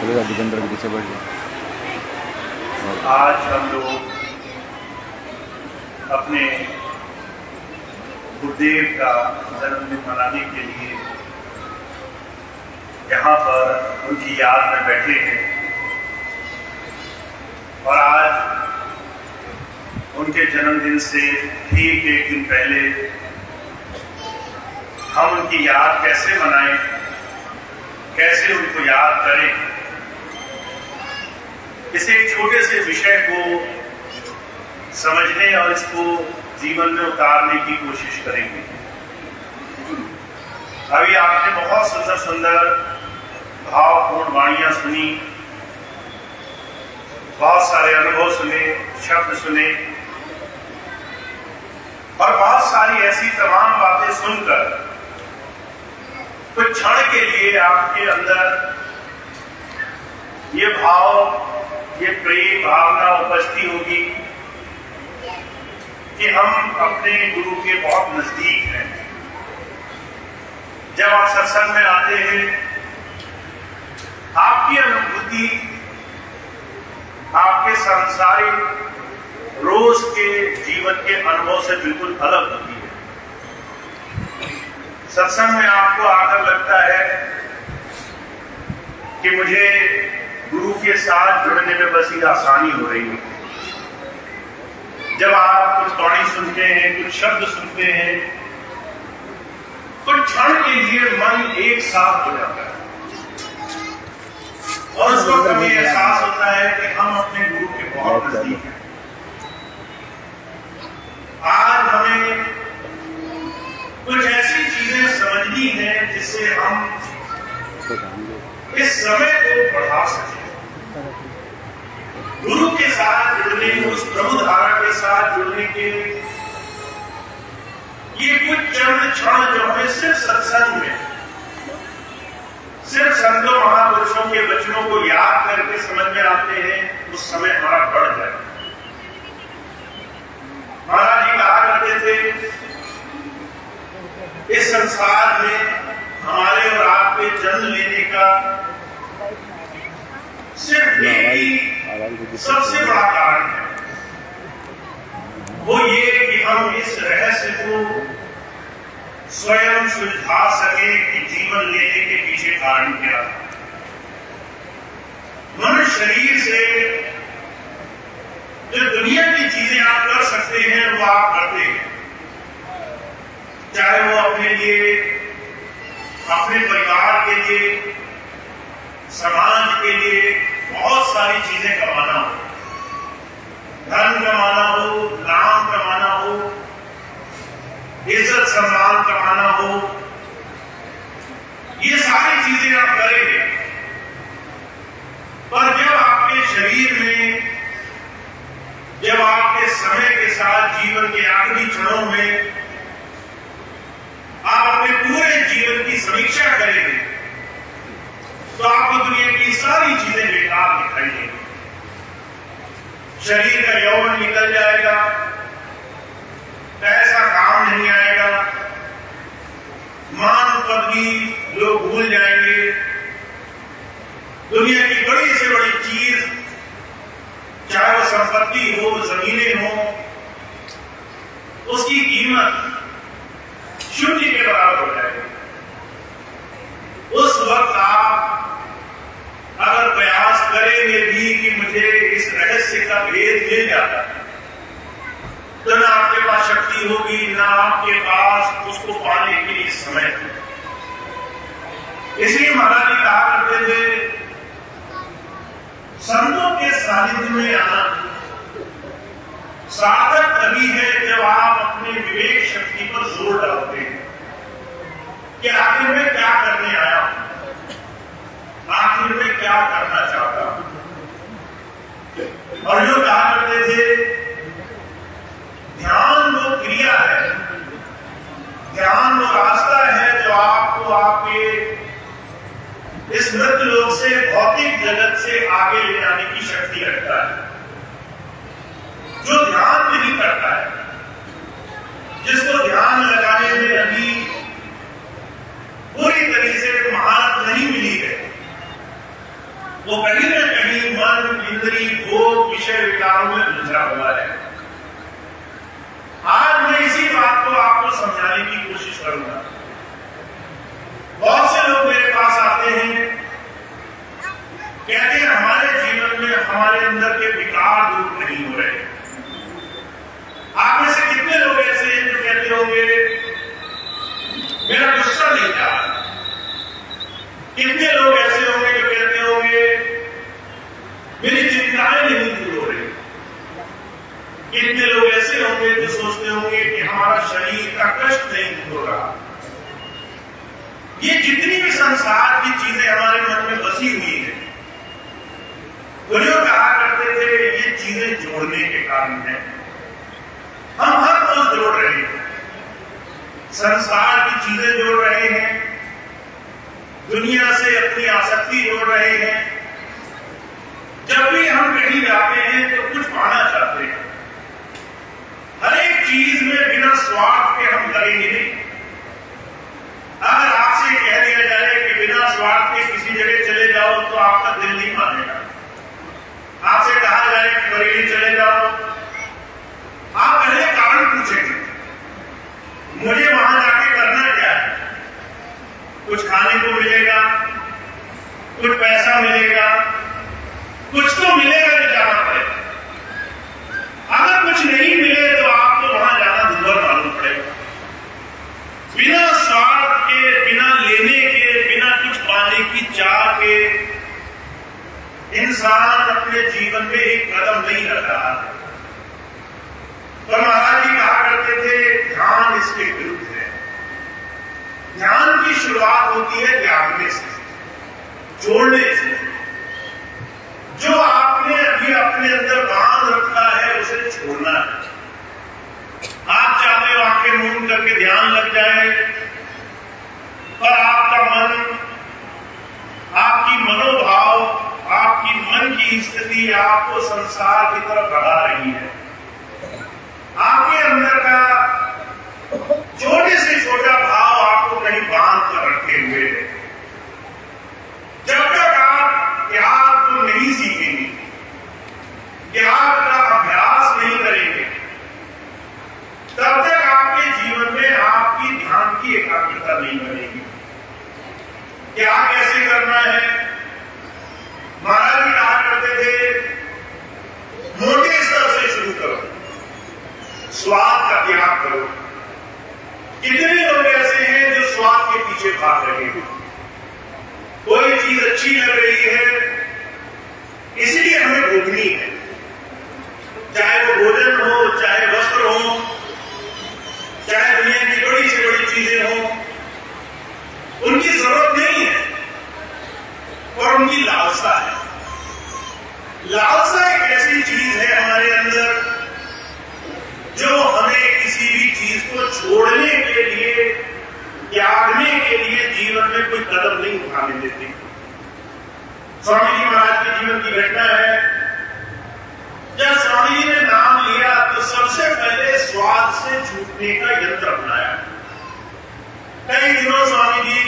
दिगंबर के पीछे बढ़ गया। आज हम लोग अपने गुरुदेव का जन्मदिन मनाने के लिए यहाँ पर उनकी याद में बैठे हैं और आज उनके जन्मदिन से ठीक एक दिन पहले हम उनकी याद कैसे मनाएं, कैसे उनको याद करें, इस एक छोटे से विषय को समझने और इसको जीवन में उतारने की कोशिश करेंगे। अभी आपने बहुत सुंदर सुंदर भावपूर्ण वाणियां सुनी, बहुत सारे अनुभव सुने, शब्द सुने और बहुत सारी ऐसी तमाम बातें सुनकर कुछ क्षण के लिए आपके अंदर ये भाव, ये प्रेम भावना उपजती होगी कि हम अपने गुरु के बहुत नजदीक हैं। जब आप सत्संग में आते हैं, आपकी अनुभूति आपके सांसारिक रोज के जीवन के अनुभव से बिल्कुल अलग होती है। सत्संग में आपको आकर लगता है कि मुझे गुरु के साथ जुड़ने में बस ही आसानी हो रही है। जब आप कुछ वाणी सुनते हैं, कुछ शब्द सुनते हैं, कुछ क्षण के लिए मन एक साथ हो जाता है और उस वक्त हमें एहसास होता है कि हम अपने गुरु के बहुत नजदीक हैं। आज हमें कुछ ऐसी चीजें समझनी है जिससे हम इस समय को बढ़ा सकें। गुरु के साथ जुड़ने, उस प्रभु धारा के साथ जुड़ने के ये कुछ चंद क्षण जो हमें सिर्फ सत्संग में, सिर्फ संतों महापुरुषों के वचनों को याद करके समझ में आते हैं, उस समय हमारा बढ़ जाए। महाराज जी कहा करते थे, इस संसार में हमारे और आपके जन्म लेने का सिर्फ एक ही सबसे बड़ा कारण है, वो ये कि हम इस रहस्य को स्वयं सुलझा सके कि जीवन लेने के पीछे कारण क्या है। मनुष्य शरीर से जो दुनिया की चीजें आप कर सकते हैं वो आप करते हैं, चाहे वो अपने लिए, अपने परिवार के लिए, समाज के लिए बहुत सारी चीजें कमाना हो, धन कमाना हो, नाम कमाना हो, इज्जत सम्मान कमाना हो, ये सारी चीजें आप करेंगे। पर जब आपके शरीर में, जब आपके समय के साथ जीवन के आखिरी क्षणों में आप अपने पूरे जीवन की समीक्षा करेंगे तो आपको दुनिया की सारी चीजें बेकार दिखाई देंगी। शरीर का यौवन निकल जाएगा, पैसा काम नहीं आएगा, मान पदवी लोग भूल जाएंगे, दुनिया की बड़ी से बड़ी चीज, चाहे वो संपत्ति हो, जमीनें हो, उसकी कीमत शून्य के बराबर हो जाएगी। उस वक्त आप अगर प्रयास करेंगे भी कि मुझे इस रहस्य का भेद मिल जाता है, तो ना आपके पास शक्ति होगी, ना आपके पास उसको पाने के लिए समय है। इसलिए महाराज जी कहा करते थे, संतों के सानिध्य में आना सार्थक तभी है जब आप अपने विवेक शक्ति पर जोर डालते हैं कि आखिर में क्या करने आया हूं, आखिर में क्या करना चाहता हूं। और जो कहा करते थे, ध्यान वो क्रिया है, ध्यान वो रास्ता है जो आपको आपके इस मृत्यु लोक से, भौतिक जगत से आगे ले जाने की शक्ति रखता है। जो ध्यान नहीं करता है, जिसको ध्यान लगाने में अभी पूरी तरीके से महारत नहीं मिली है, वो कहीं ना कहीं मन, इंद्री, भोग, विषय विकारों में उलझा हुआ है। आज मैं इसी बात को आपको समझाने की कोशिश करूंगा। बहुत से लोग मेरे पास आते हैं, कहते हैं हमारे जीवन में हमारे अंदर के विकार दूर नहीं हो रहे। आप में से कितने लोग ऐसे हैं जो कहते होंगे मेरा गुस्सा नहीं जा रहा? कितने लोग ऐसे होंगे जो कहते होंगे मेरी चिंताएं नहीं दूर हो रही? कितने लोग ऐसे होंगे जो सोचते होंगे कि हमारा शरीर का कष्ट नहीं दूर हो रहा? ये जितनी भी संसार की चीजें हमारे मन में बसी हुई है, गुरुदेव कहा करते थे ये चीजें जोड़ने के कारण है। हम हर रोज जोड़ रहे हैं, संसार की चीजें जोड़ रहे हैं, दुनिया से अपनी आसक्ति जोड़ रहे हैं। जब भी हम कहीं जाते हैं तो कुछ पाना चाहते हैं। हर एक चीज में बिना स्वार्थ के हम करेंगे नहीं। अगर आपसे कह दिया जाए कि बिना स्वार्थ के किसी जगह चले जाओ तो आपका दिल नहीं मानेगा। आपसे कहा जाए कि बरेली चले जाओ, आप पहले कारण पूछेंगे मुझे वहां जाके करना क्या है? कुछ खाने को मिलेगा, कुछ पैसा मिलेगा, कुछ तो मिलेगा जो जाना पड़ेगा। अगर कुछ नहीं मिले तो आपको वहां जाना दूर मालूम पड़ेगा। बिना स्वार्थ के, बिना लेने के, बिना कुछ पाने की चाह के इंसान अपने जीवन में एक कदम नहीं रख रहा है। तो महाराज जी कहा करते थे ध्यान इसके विरुद्ध है। ध्यान की शुरुआत होती है त्यागने से, जोड़ने से। जो आपने अभी अपने अंदर बांध रखा है उसे छोड़ना है। आप चाहते हो आंखें मूंद करके ध्यान लग जाए, पर आपका मन, आपकी मनोभाव, आपकी मन की स्थिति आपको संसार की तरफ बढ़ा रही है। आपके अंदर का छोटे से छोटा भाव आपको कहीं बांध कर रखे हुए है। जब तक आप त्याग को नहीं सीखेंगे, त्याग का अभ्यास नहीं करेंगे, तब तक आपके जीवन में आपकी ध्यान की एकाग्रता नहीं बनेगी। त्याग कैसे करना है? महाराज जी कहा करते थे मोटे स्तर से शुरू करो, स्वाद का त्याग करो। कितने लोग ऐसे हैं जो स्वाद के पीछे भाग रहे हैं? कोई चीज अच्छी लग रही है इसलिए हमें भोगनी है, चाहे वो भोजन हो, चाहे वस्त्र हो, चाहे दुनिया की बड़ी से बड़ी चीजें हो। उनकी जरूरत नहीं है और उनकी लालसा है। लालसा एक ऐसी चीज है हमारे अंदर जो हमें किसी भी चीज को छोड़ने के लिए, त्यागने के लिए जीवन में कोई कदम नहीं उठाने देती। स्वामी जी महाराज के जीवन की घटना है, जब स्वामी जी ने नाम लिया तो सबसे पहले स्वाद से छूटने का यंत्र अपनाया। कई दिनों स्वामी जी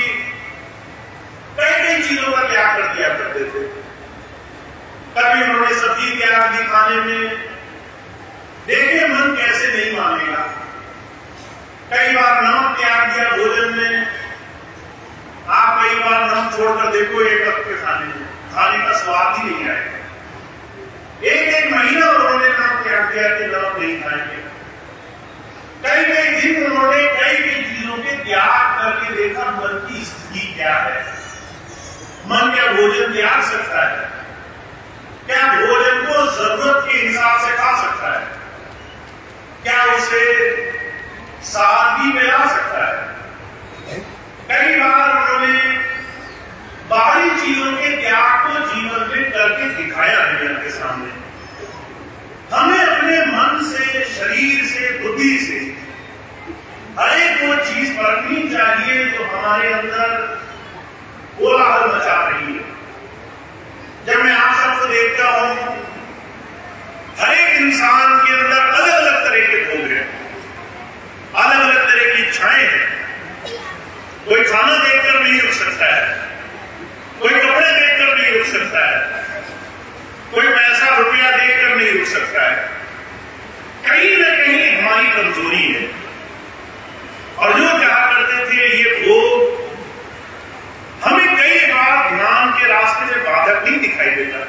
कई चीजों का त्याग कर दिया करते थे। कभी उन्होंने सब्जी त्याग दी खाने में, देखे मन कैसे नहीं मानेगा। कई बार नमक त्याग दिया भोजन में। आप कई बार नमक छोड़कर देखो एक वक्त के खाने का स्वाद ही नहीं आएगा। एक महीना उन्होंने नमक त्याग दिया कि नमक नहीं खाएंगे। कई दिन उन्होंने कई चीजों के त्याग करके देखा मन की स्थिति क्या है। मन क्या भोजन त्याग सकता है? क्या भोजन को जरूरत के हिसाब से खा सकता है? क्या उसे सादगी में ला सकता है? कई बार उन्होंने बाहरी चीजों के त्याग को जीवन में करके दिखाया दुनिया के सामने। हमें अपने मन से, शरीर से, बुद्धि से हर एक वो चीज परखनी चाहिए जो हमारे अंदर कोलाहल मचा रही है। जब मैं आप सबको देखता हूं, हर एक इंसान के अंदर अलग अलग तरह के भोग हैं, अलग अलग तरह की इच्छाएं हैं। कोई खाना देखकर नहीं रुक सकता है, कोई कपड़े देखकर नहीं रुक सकता है, दिख सकता है, कहीं न कहीं हमारी कमजोरी है। और जो क्या करते थे ये लोग, हमें कई बार ध्यान के रास्ते में बाधक नहीं दिखाई देता।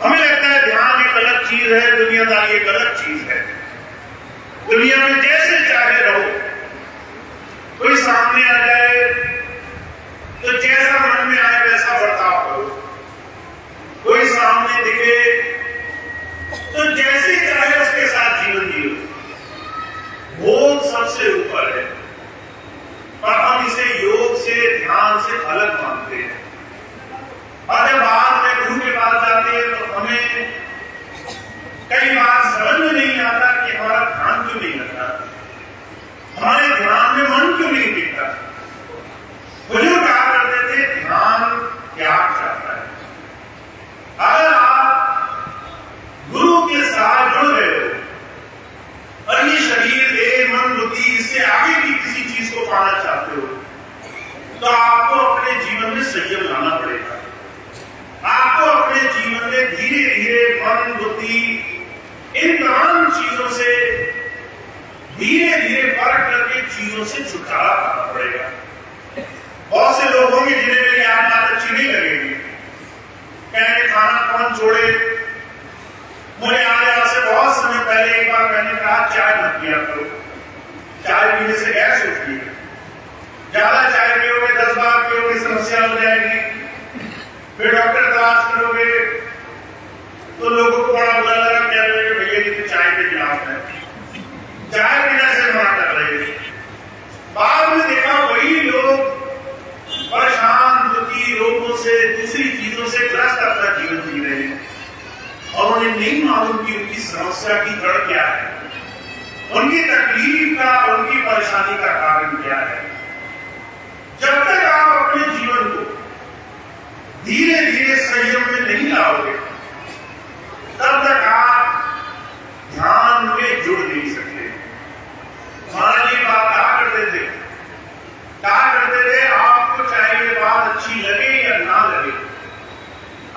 हमें लगता है ध्यान एक अलग चीज है, दुनियादारी एक अलग चीज है। दुनिया में जैसे चाहे रहो, कोई सामने आ जाए तो जैसा मन में आए वैसा बर्ताव करो, कोई सामने दिखे तो जैसे चाहे उसके साथ जीवन जियो। भोग सबसे ऊपर है, पर हम इसे योग से, ध्यान से अलग मानते हैं। और जब बाद में गुरु के पास जाते हैं तो हमें कई बार समझ में नहीं आता कि हमारा ध्यान क्यों नहीं लगता, हमारे ध्यान में मन क्यों नहीं टिकता। बुजुर्ग कहा करते थे ध्यान त्याग चाहता है। अगर आप गुरु के साथ जुड़ गए हो और ये शरीर, देह, मन, बुद्धि, इससे आगे भी किसी चीज को पाना चाहते हो, तो आपको अपने जीवन में संयम लाना पड़ेगा। आपको अपने जीवन में धीरे धीरे मन, बुद्धि, इन तमाम चीजों से धीरे धीरे परख करके चीजों से छुटकारा पाना पड़ेगा। बहुत से लोग होंगे जिन्हें मेरी आज बात अच्छी नहीं लगेगी, कहेंगे खाना कौन छोड़े। मुझे आज से बहुत समय पहले एक बार मैंने कहा चाय मत पिया करो, चाय पीने से गैस उठती है, ज्यादा चाय पियोगे 10 बार पियोगे समस्या हो जाएगी, फिर डॉक्टर तलाश करोगे। तो लोगों को बड़ा बुरा लगा, क्या लगे भैया जी तो चाय के खिलाफ है, चाय पीने से मना कर रहे हैं। बाद में देखा वही लोग परेशान, दुखी, रोगों से, दूसरी चीजों से ग्रस्त अपना जीवन जी रहे हैं और उन्हें नहीं मालूम कि उनकी समस्या की जड़ क्या है, उनकी तकलीफ का, उनकी परेशानी का कारण क्या है। जब तक आप अपने जीवन को धीरे धीरे संयम में नहीं लाओगे, तब तक आप ध्यान में जुड़ नहीं सकते। महाराज जी बात कहा करते थे, आपको चाहे ये बात अच्छी लगे या ना लगे,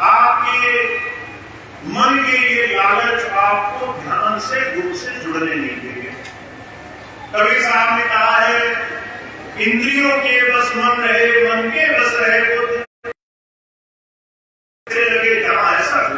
आपके मन के ये लालच आपको ध्यान से, गुरु से जुड़ने नहीं देंगे। कबीर साहब ने कहा है, इंद्रियों के बस मन रहे, मन के बस रहे बुद्धि,